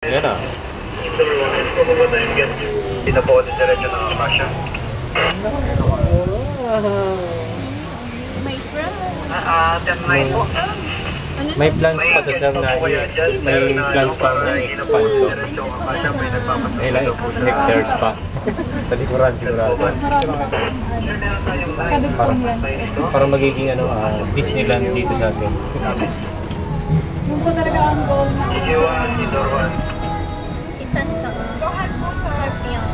Yan na. Hindi na po ako diretso ng Acacia. My friend. May plans pa to sir na may plans pa na expand to. Ilang hectares pa. Sa likuran sigurado. Para magiging Disneyland dito sa atin. Yung po talaga ang goal na. Si Santa. Scorpion.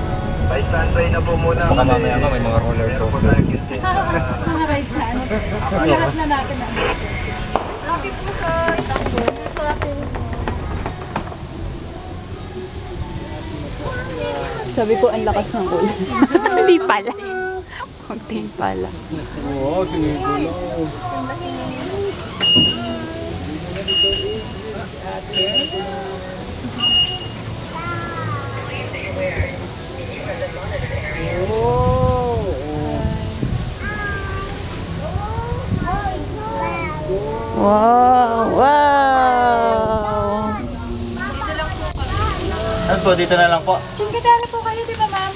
By standby na po muna. Baka mamaya nga may mga roller coaster. Mga rides na ano. Lahat na natin na. Happy po sir. Sabi ko, ang lakas ng ulan. Hindi pala. Konting pala. Oo, sinito lang. Wow! Wow! Ano po, dito na lang po. Chinkitere po kayo, di ba ma'am?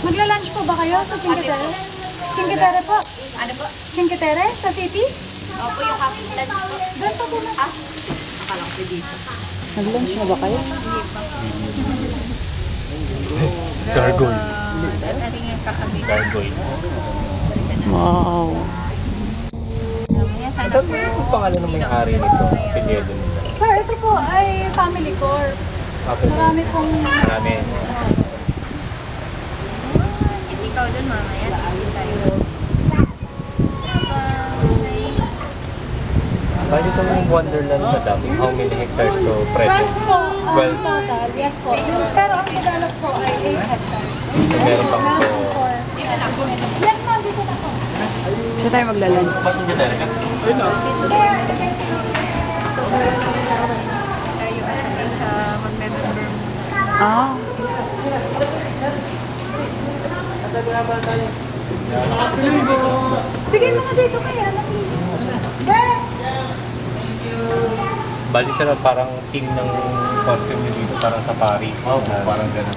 Magla-lunch po ba kayo sa Chinkitere? Chinkitere po. Ano po? Chinkitere sa city? Opo, yung lunch po. Doon pa po na. Akalang po dito. Nag-lunch na ba kayo? Gargoyle. Dating yung kakabi. Gargoyle. Wow! Ano po yung pangalan ng may-ari nito? Apelyido nila. Sir, ito po ay family core. Marami pong... Marami. Sit ikaw dun mamaya. Sit tayo. Bali itong Wonderland Madam, how many hectares to present? 12 po. 12. Total. Yes po. Pero ang develop po ay 8 hectares. Meron pang po. Dito na po. Yes ma'am, dito na po. Saan tayo magla-lunch? Pasok nyo talaga? Ayun o. Tayo ay sa mag-member muna. Ah! Bigay mo na dito kaya. Bali sila parang team ng costume nyo dito, parang safari. Oh, parang gano'n.